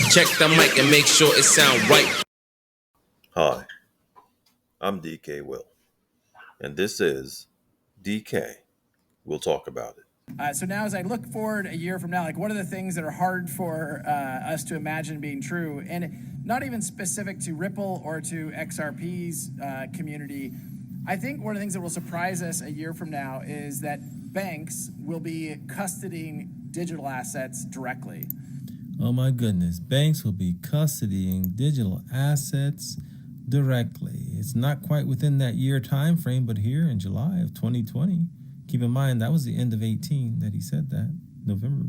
Check the mic and make sure it sound right. Hi, I'm DKWILL, and this is DK. We'll talk about it. So now as I look forward a year from now, like what are the things that are hard for us to imagine being true? And not even specific to Ripple or to XRP's community. I think one of the things that will surprise us a year from now is that banks will be custodying digital assets directly. Oh my goodness, banks will be custodying digital assets directly. It's not quite within that year time frame, but here in July of 2020. Keep in mind, that was the end of 18 that he said that, November.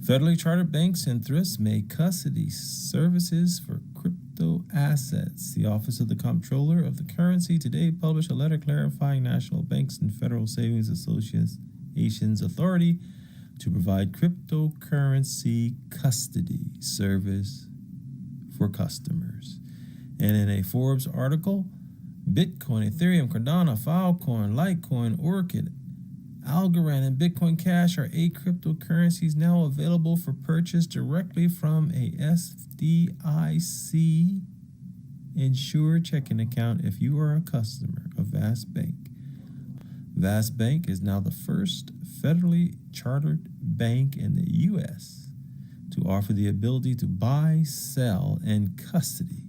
Federally chartered banks and thrifts may custody services for crypto assets. The Office of the Comptroller of the Currency today published a letter clarifying national banks and Federal Savings Association's authority to provide cryptocurrency custody service for customers. And in a Forbes article, Bitcoin, Ethereum, Cardano, Filecoin, Litecoin, Orchid, Algorand, and Bitcoin Cash are 8 cryptocurrencies now available for purchase directly from a FDIC insured checking account if you are a customer of Vast Bank. Vast Bank is now the first federally chartered bank in the U.S. to offer the ability to buy, sell, and custody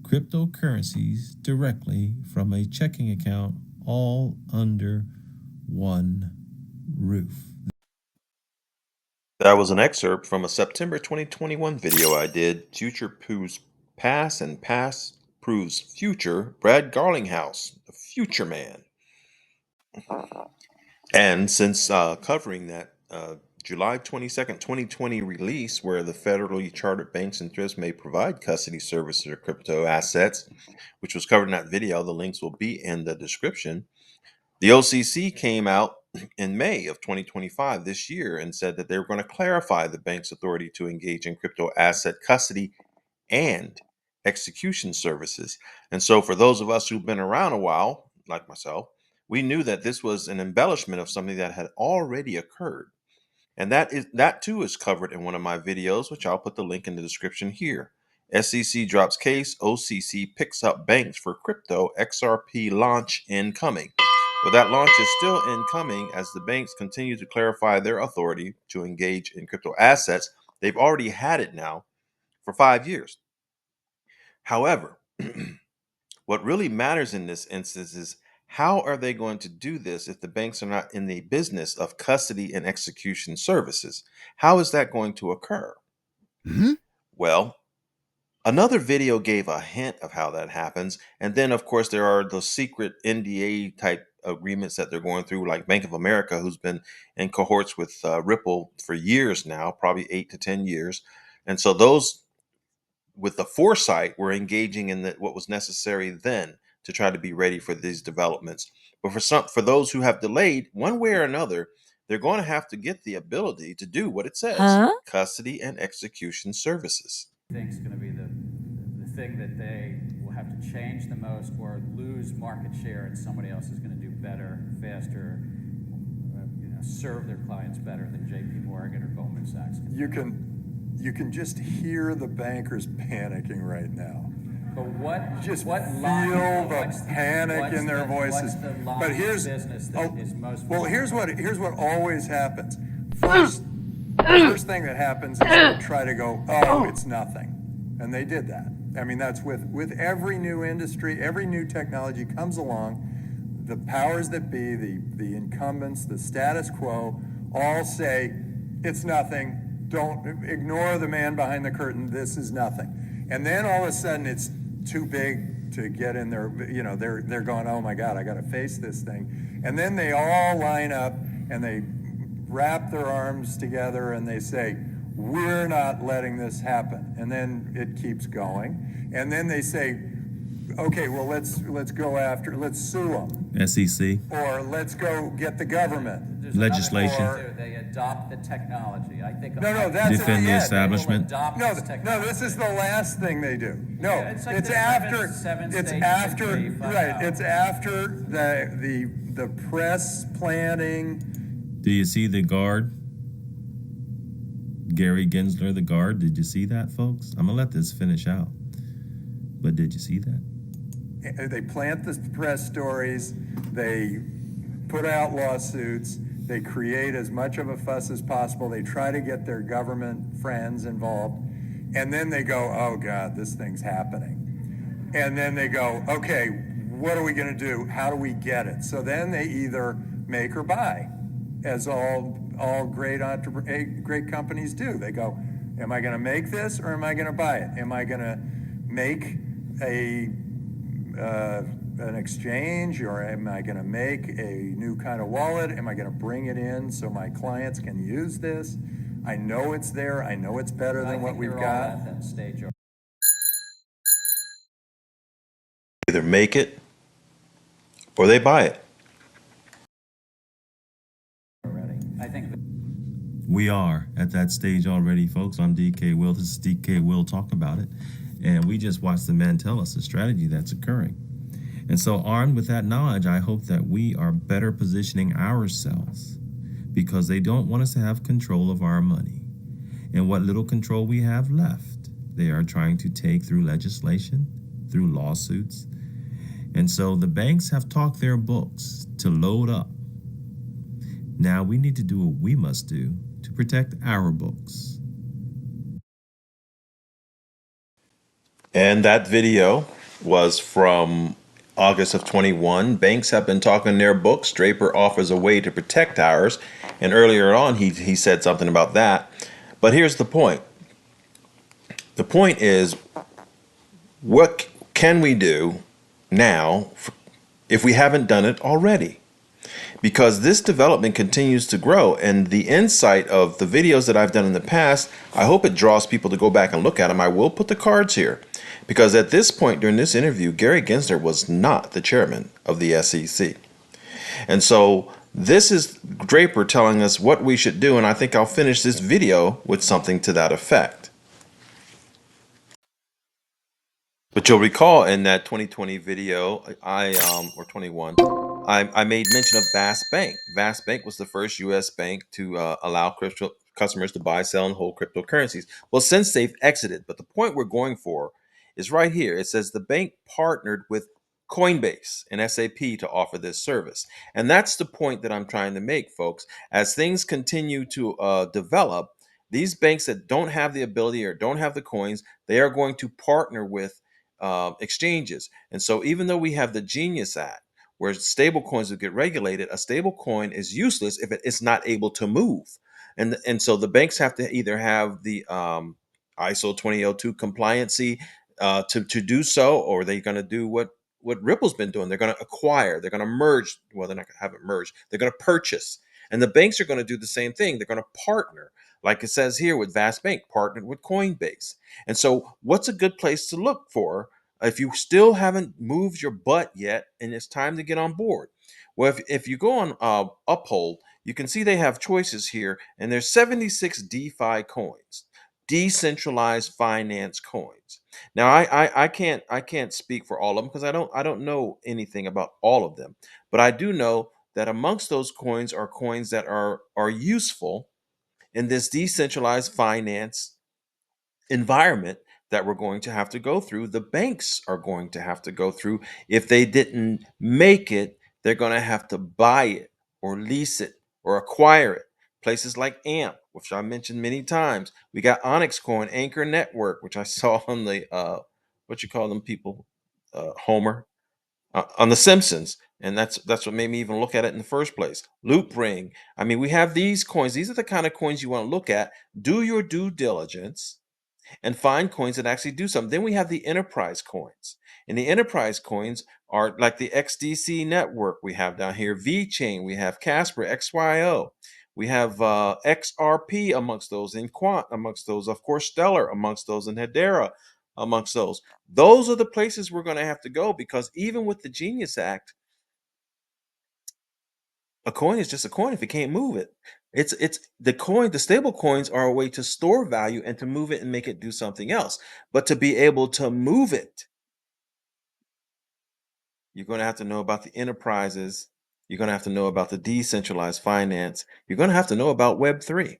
cryptocurrencies directly from a checking account, all under one roof. That was an excerpt from a September 2021 video I did, Future Proves Past and Past Proves Future, Brad Garlinghouse, the future man. And since covering that July 22nd, 2020 release where the federally chartered banks and thrifts may provide custody services for crypto assets, which was covered in that video, the links will be in the description. The OCC came out in May of 2025 this year and said that they were going to clarify the bank's authority to engage in crypto asset custody and execution services. And so for those of us who've been around a while, like myself, we knew that this was an embellishment of something that had already occurred. And that too is covered in one of my videos, which I'll put the link in the description here. SEC drops case, OCC picks up banks for crypto, XRP launch incoming. But that launch is still incoming as the banks continue to clarify their authority to engage in crypto assets. They've already had it now for 5 years. However, what really matters in this instance is how are they going to do this if the banks are not in the business of custody and execution services? How is that going to occur? Well, another video gave a hint of how that happens. And then, of course, there are those secret NDA type agreements that they're going through, like Bank of America, who's been in cohorts with Ripple for years now, probably 8 to 10 years. And so those with the foresight were engaging in what was necessary then to try to be ready for these developments. But for those who have delayed, one way or another, they're going to have to get the ability to do what it says, custody and execution services. I think it's going to be the thing that they will have to change the most or lose market share, and somebody else is going to do better, faster, serve their clients better than JP Morgan or Goldman Sachs. You can just hear the bankers panicking right now. But what feel line, the panic in their voices. But here's what always happens. First thing that happens is they try to go, oh, it's nothing. And they did that. I mean, that's with every new industry, every new technology comes along, the powers that be, the incumbents, the status quo, all say, it's nothing. Don't ignore the man behind the curtain. This is nothing. And then all of a sudden it's too big to get in there. They're going, oh my God, I got to face this thing. And then they all line up and they wrap their arms together and they say, we're not letting this happen. And then it keeps going. And then they say, okay, well, let's sue them. SEC. Or let's go get the government. Legislation. They adopt the technology. I think. That's defend the establishment. This is the last thing they do. No, Yeah, it's like it's the after. seven It's states after. agree, find Right. out. It's after the press planning. Do you see the guard Gary Gensler, the guard. Did you see that, folks? I'm gonna let this finish out. But did you see that? They plant the press stories, they put out lawsuits, they create as much of a fuss as possible, they try to get their government friends involved, and then they go, oh God, this thing's happening. And then they go, okay, what are we gonna do? How do we get it? So then they either make or buy, as all great companies do. They go, am I gonna make this or am I gonna buy it? Am I gonna make an exchange, or am I going to make a new kind of wallet? Am I going to bring it in so my clients can use this? I know it's there. I know it's better than what we've got. At that stage Either make it or they buy it. already. I think We are at that stage already, folks. I'm DKWILL. This is DKWILL Talk About It. And we just watched the man tell us the strategy that's occurring. And so, armed with that knowledge, I hope that we are better positioning ourselves, because they don't want us to have control of our money. And what little control we have left, they are trying to take through legislation, through lawsuits. And so the banks have talked their books to load up. Now we need to do what we must do to protect our books. And that video was from August of 21. Banks have been talking their books. Draper offers a way to protect ours. And earlier on, he said something about that. But here's the point. The point is, what can we do now if we haven't done it already? Because this development continues to grow, and the insight of the videos that I've done in the past, I hope it draws people to go back and look at them. I will put the cards here, because at this point during this interview, Gary Gensler was not the chairman of the SEC. And so this is Draper telling us what we should do, and I think I'll finish this video with something to that effect. But you'll recall in that 2020 video, or 21, I made mention of Vast Bank. Vast Bank was the first U.S. bank to allow customers to buy, sell, and hold cryptocurrencies. Well, since they've exited, but the point we're going for is right here. It says the bank partnered with Coinbase and SAP to offer this service. And that's the point that I'm trying to make, folks. As things continue to develop, these banks that don't have the ability or don't have the coins, they are going to partner with exchanges. And so even though we have the Genius Act, where stable coins will get regulated, a stable coin is useless if it's not able to move. And so the banks have to either have the ISO 2002 compliancy to do so, or they're going to do what Ripple's been doing. They're going to acquire, they're going to merge. Well, they're not going to have it merged. They're going to purchase. And the banks are going to do the same thing. They're going to partner. Like it says here with Vast Bank, partnered with Coinbase. And so what's a good place to look for if you still haven't moved your butt yet and it's time to get on board? Well, if you go on UPHOLD, you can see they have choices here, and there's 76 DeFi coins, decentralized finance coins. Now I can't speak for all of them, because I don't know anything about all of them, but I do know that amongst those coins are coins that are useful in this decentralized finance environment that we're going to have to go through. The banks are going to have to go through. If they didn't make it, they're going to have to buy it or lease it or acquire it. Places like AMP, which I mentioned many times. We got Onyx Coin, Anchor Network, which I saw on the what you call them people, Homer, on The Simpsons, and that's what made me even look at it in the first place. Loop Ring. I mean, we have these coins. These are the kind of coins you want to look at. Do your due diligence and find coins that actually do something. Then we have the enterprise coins. And the enterprise coins are like the XDC network we have down here, VChain, we have Casper, XYO, we have XRP amongst those, and Quant amongst those, of course, Stellar amongst those, and Hedera amongst those. Those are the places we're going to have to go, because even with the Genius Act, a coin is just a coin if you can't move it. It's the coin, the stable coins are a way to store value and to move it and make it do something else. But to be able to move it, you're going to have to know about the enterprises. You're going to have to know about the decentralized finance. You're going to have to know about Web3.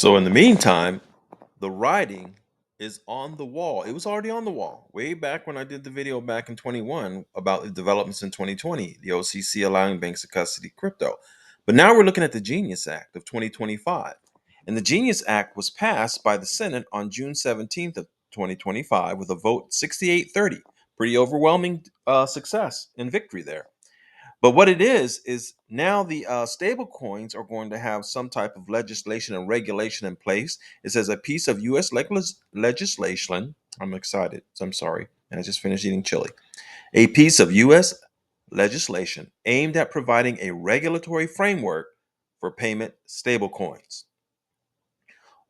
So in the meantime, the writing is on the wall. It was already on the wall way back when I did the video back in 21 about the developments in 2020, the OCC allowing banks to custody crypto. But now we're looking at the Genius Act of 2025. And the Genius Act was passed by the Senate on June 17th of 2025 with a vote 68-30. Pretty overwhelming success and victory there. But what it is now the stable coins are going to have some type of legislation and regulation in place. It says a piece of U.S. legislation. I'm excited. I'm sorry. And I just finished eating chili. A piece of U.S. legislation aimed at providing a regulatory framework for payment stable coins.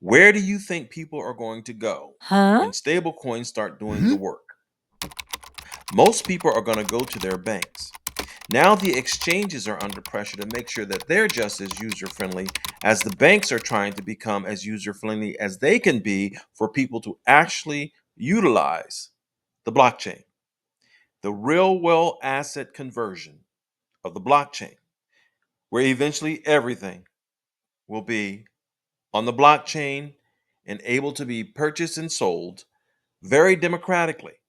Where do you think people are going to go when stable coins start doing the work? Most people are going to go to their banks. Now the exchanges are under pressure to make sure that they're just as user-friendly as the banks are trying to become as user-friendly as they can be for people to actually utilize the blockchain. The real-world asset conversion of the blockchain, where eventually everything will be on the blockchain and able to be purchased and sold very democratically,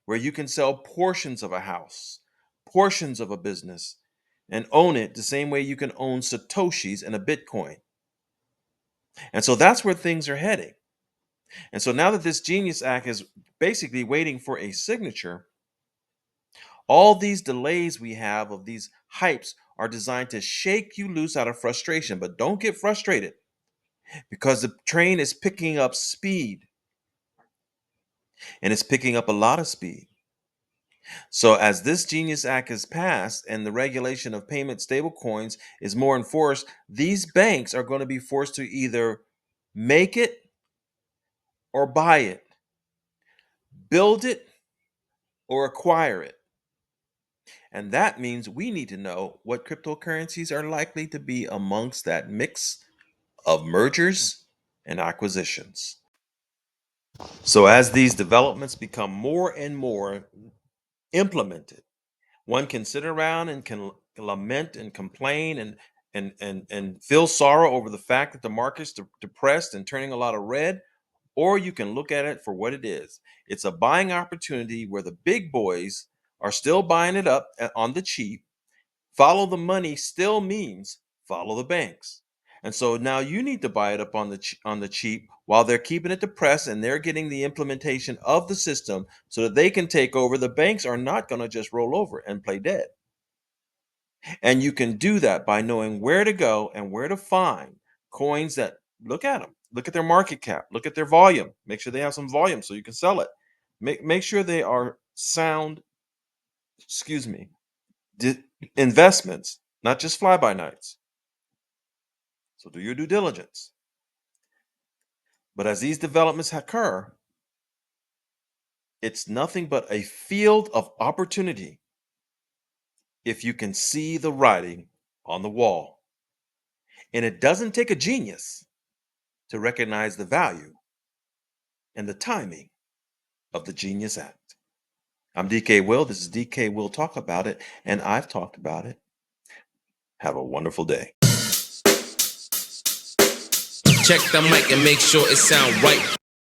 where you can sell portions of a house, portions of a business, and own it the same way you can own Satoshis and a Bitcoin. And so that's where things are heading. And so now that this Genius Act is basically waiting for a signature, all these delays we have of these hypes are designed to shake you loose out of frustration. But don't get frustrated because the train is picking up speed, and it's picking up a lot of speed. So as this Genius Act is passed and the regulation of payment stablecoins is more enforced, these banks are going to be forced to either make it or buy it, build it or acquire it. And that means we need to know what cryptocurrencies are likely to be amongst that mix of mergers and acquisitions. So as these developments become more and more implemented, one can sit around and can lament and complain and feel sorrow over the fact that the market's depressed and turning a lot of red, or you can look at it for what it is. It's a buying opportunity where the big boys are still buying it up on the cheap. Follow the money still means follow the banks. And so now you need to buy it up on the cheap while they're keeping it depressed and they're getting the implementation of the system so that they can take over. The banks are not going to just roll over and play dead. And you can do that by knowing where to go and where to find coins that look at them, look at their market cap, look at their volume, make sure they have some volume so you can sell it. Make sure they are sound, excuse me, investments, not just fly by nights. So do your due diligence. But as these developments occur, it's nothing but a field of opportunity if you can see the writing on the wall. And it doesn't take a genius to recognize the value and the timing of the Genius Act. I'm DK Will. This is DK Will Talk About It, and I've talked about it. Have a wonderful day. Check the mic and make sure it sound right.